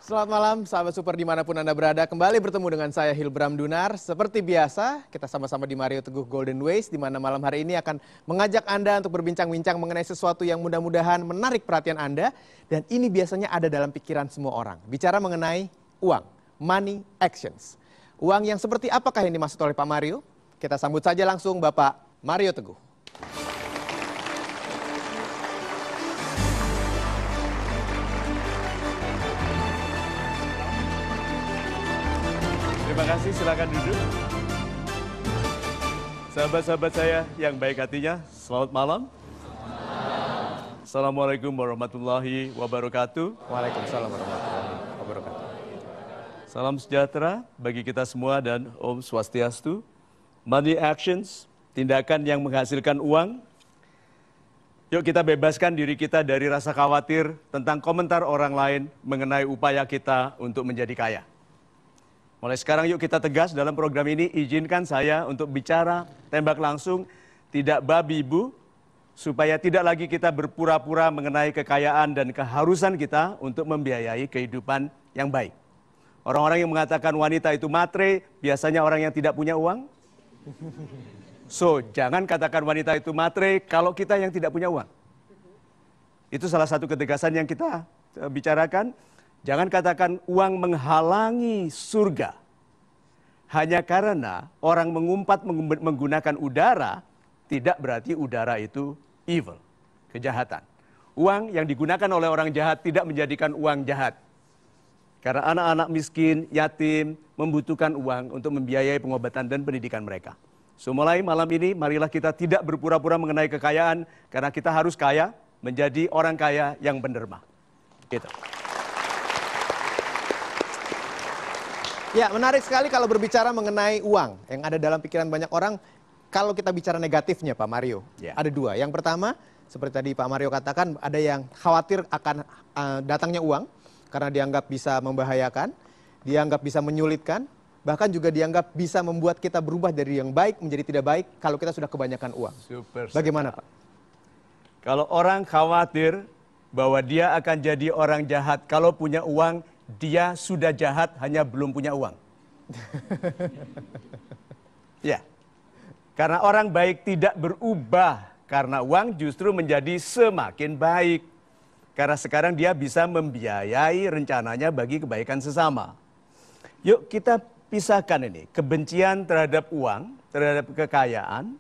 Selamat malam, sahabat super dimanapun Anda berada. Kembali bertemu dengan saya Hilbram Dunar. Seperti biasa, kita sama-sama di Mario Teguh Golden Ways, di mana malam hari ini akan mengajak Anda untuk berbincang-bincang mengenai sesuatu yang mudah-mudahan menarik perhatian Anda. Dan ini biasanya ada dalam pikiran semua orang. Bicara mengenai uang, money actions. Uang yang seperti apakah yang dimaksud oleh Pak Mario? Kita sambut saja langsung Bapak Mario Teguh. Terima kasih, silakan duduk. Sahabat-sahabat saya yang baik hatinya, selamat malam. Assalamualaikum warahmatullahi wabarakatuh. Waalaikumsalam warahmatullahi wabarakatuh. Salam sejahtera bagi kita semua dan Om Swastiastu. Money actions, tindakan yang menghasilkan uang. Yuk kita bebaskan diri kita dari rasa khawatir tentang komentar orang lain mengenai upaya kita untuk menjadi kaya. Mulai sekarang yuk kita tegas dalam program ini, izinkan saya untuk bicara tembak langsung, tidak babi bu, supaya tidak lagi kita berpura-pura mengenai kekayaan dan keharusan kita untuk membiayai kehidupan yang baik. Orang-orang yang mengatakan wanita itu matre, biasanya orang yang tidak punya uang. So, jangan katakan wanita itu matre kalau kita yang tidak punya uang. Itu salah satu ketegasan yang kita bicarakan. Jangan katakan uang menghalangi surga. Hanya karena orang mengumpat menggunakan udara, tidak berarti udara itu evil, kejahatan. Uang yang digunakan oleh orang jahat tidak menjadikan uang jahat. Karena anak-anak miskin, yatim, membutuhkan uang untuk membiayai pengobatan dan pendidikan mereka. So mulai malam ini, marilah kita tidak berpura-pura mengenai kekayaan, karena kita harus kaya, menjadi orang kaya yang berderma. Gitu. Ya, menarik sekali kalau berbicara mengenai uang yang ada dalam pikiran banyak orang. Kalau kita bicara negatifnya Pak Mario, ada dua. Yang pertama, seperti tadi Pak Mario katakan, ada yang khawatir akan datangnya uang karena dianggap bisa membahayakan, dianggap bisa menyulitkan, bahkan juga dianggap bisa membuat kita berubah dari yang baik menjadi tidak baik kalau kita sudah kebanyakan uang. Bagaimana Pak? Kalau orang khawatir bahwa dia akan jadi orang jahat kalau punya uang, dia sudah jahat, hanya belum punya uang. Ya, karena orang baik tidak berubah karena uang, justru menjadi semakin baik. Karena sekarang dia bisa membiayai rencananya bagi kebaikan sesama. Yuk kita pisahkan ini, kebencian terhadap uang, terhadap kekayaan.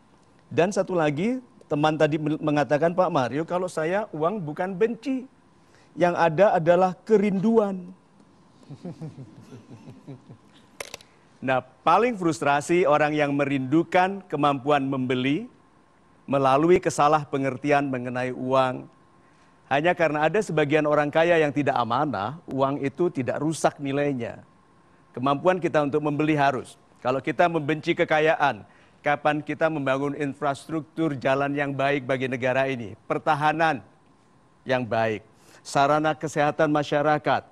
Dan satu lagi, teman tadi mengatakan Pak Mario, kalau saya uang bukan benci. Yang ada adalah kerinduan. Nah, paling frustrasi orang yang merindukan kemampuan membeli melalui kesalahpengertian mengenai uang. Hanya karena ada sebagian orang kaya yang tidak amanah, uang itu tidak rusak nilainya. Kemampuan kita untuk membeli harus. Kalau kita membenci kekayaan, kapan kita membangun infrastruktur jalan yang baik bagi negara ini? Pertahanan yang baik, sarana kesehatan masyarakat,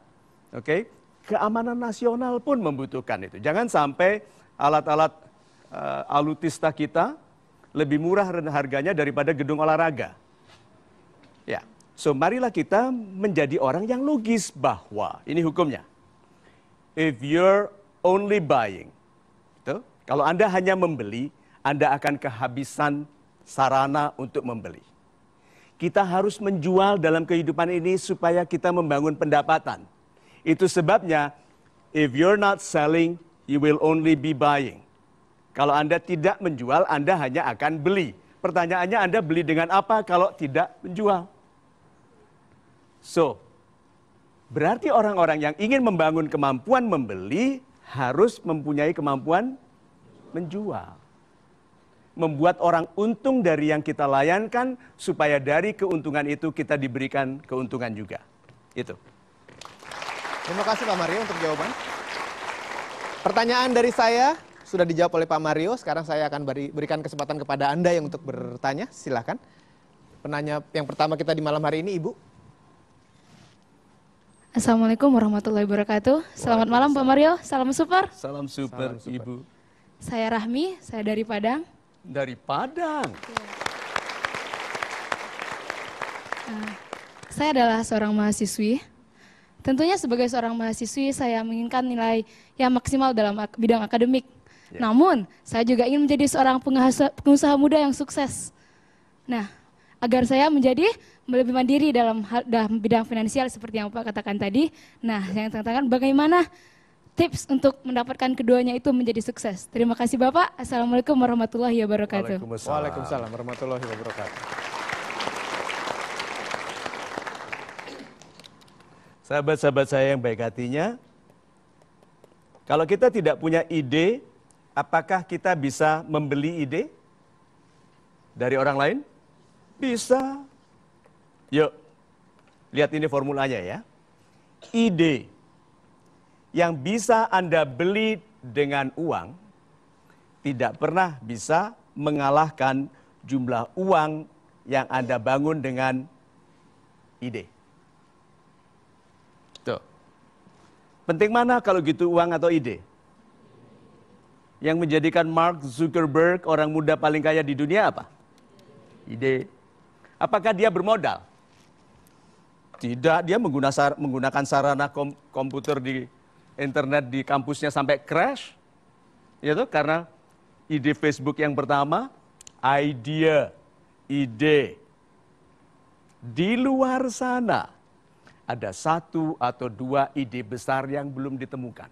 oke? Keamanan nasional pun membutuhkan itu. Jangan sampai alat-alat alutista kita lebih murah harganya daripada gedung olahraga. Ya, so marilah kita menjadi orang yang logis bahwa ini hukumnya. If you're only buying, kalau Anda hanya membeli, Anda akan kehabisan sarana untuk membeli. Kita harus menjual dalam kehidupan ini supaya kita membangun pendapatan. Itu sebabnya, if you're not selling, you will only be buying. Kalau Anda tidak menjual, Anda hanya akan beli. Pertanyaannya, Anda beli dengan apa kalau tidak menjual? So, berarti orang-orang yang ingin membangun kemampuan membeli, harus mempunyai kemampuan menjual. Membuat orang untung dari yang kita layankan, supaya dari keuntungan itu kita diberikan keuntungan juga. Itu. Terima kasih Pak Mario untuk jawaban. Pertanyaan dari saya sudah dijawab oleh Pak Mario. Sekarang saya akan berikan kesempatan kepada Anda yang untuk bertanya. Silakan. Penanya yang pertama kita di malam hari ini, Ibu. Assalamualaikum warahmatullahi wabarakatuh. Selamat malam Pak Mario. Salam super. Salam super, Ibu. Saya Rahmi, saya dari Padang. Dari Padang. Saya adalah seorang mahasiswi. Tentunya sebagai seorang mahasiswi saya menginginkan nilai yang maksimal dalam bidang akademik. Namun, saya juga ingin menjadi seorang pengusaha muda yang sukses. Nah, agar saya menjadi lebih mandiri dalam bidang finansial seperti yang Pak katakan tadi. Nah, yang katakan bagaimana tips untuk mendapatkan keduanya itu menjadi sukses. Terima kasih Bapak. Assalamualaikum warahmatullahi wabarakatuh. Waalaikumsalam warahmatullahi wabarakatuh. Sahabat-sahabat saya yang baik hatinya, kalau kita tidak punya ide, apakah kita bisa membeli ide dari orang lain? Bisa. Yuk, lihat ini formulanya ya. Ide yang bisa Anda beli dengan uang, tidak pernah bisa mengalahkan jumlah uang yang Anda bangun dengan ide. Tuh. Penting mana kalau gitu uang atau ide? Yang menjadikan Mark Zuckerberg orang muda paling kaya di dunia apa? Ide. Apakah dia bermodal? Tidak, dia menggunakan sarana komputer di internet di kampusnya sampai crash. Itu karena ide Facebook yang pertama, ide. Di luar sana ada 1 atau 2 ide besar yang belum ditemukan.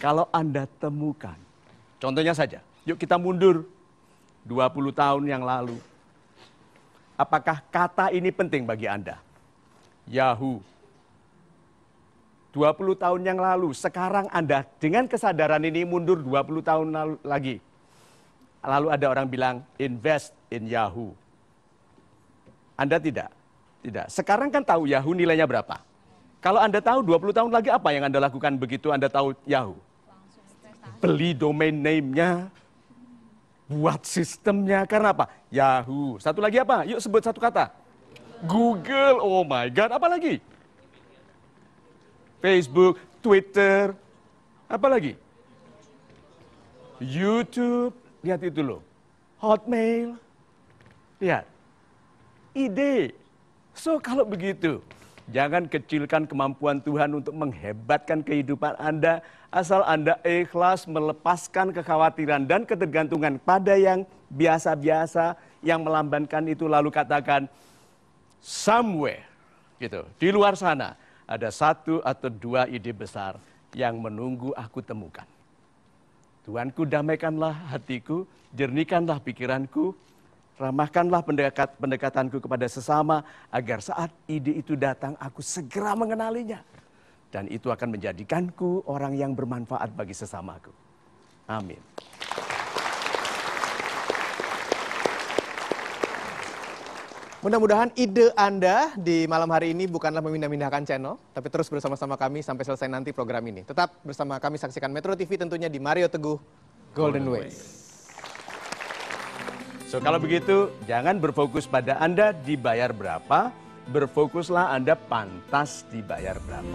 Kalau Anda temukan, contohnya saja, yuk kita mundur 20 tahun yang lalu. Apakah kata ini penting bagi Anda? Yahoo. 20 tahun yang lalu, sekarang Anda dengan kesadaran ini mundur 20 tahun lagi. Lalu ada orang bilang, invest in Yahoo. Anda tidak. Tidak. Sekarang kan tahu Yahoo nilainya berapa. Kalau Anda tahu 20 tahun lagi apa yang Anda lakukan begitu Anda tahu Yahoo? Beli domain name-nya, buat sistemnya, karena apa? Yahoo. Satu lagi apa? Yuk sebut satu kata. Google, oh my God, apa lagi? Facebook, Twitter, apa lagi? YouTube, lihat itu loh. Hotmail, lihat. Ide. So kalau begitu, jangan kecilkan kemampuan Tuhan untuk menghebatkan kehidupan Anda, asal Anda ikhlas melepaskan kekhawatiran dan ketergantungan pada yang biasa-biasa, yang melambankan itu, lalu katakan, somewhere, gitu, di luar sana, ada 1 atau 2 ide besar yang menunggu aku temukan. Tuhanku, damaikanlah hatiku, jernihkanlah pikiranku, ramahkanlah pendekatanku kepada sesama, agar saat ide itu datang, aku segera mengenalinya. Dan itu akan menjadikanku orang yang bermanfaat bagi sesamaku. Amin. Mudah-mudahan ide Anda di malam hari ini bukanlah memindah-mindahkan channel, tapi terus bersama-sama kami sampai selesai nanti program ini. Tetap bersama kami, saksikan Metro TV tentunya di Mario Teguh Golden Way. So kalau begitu, jangan berfokus pada Anda dibayar berapa, berfokuslah Anda pantas dibayar berapa.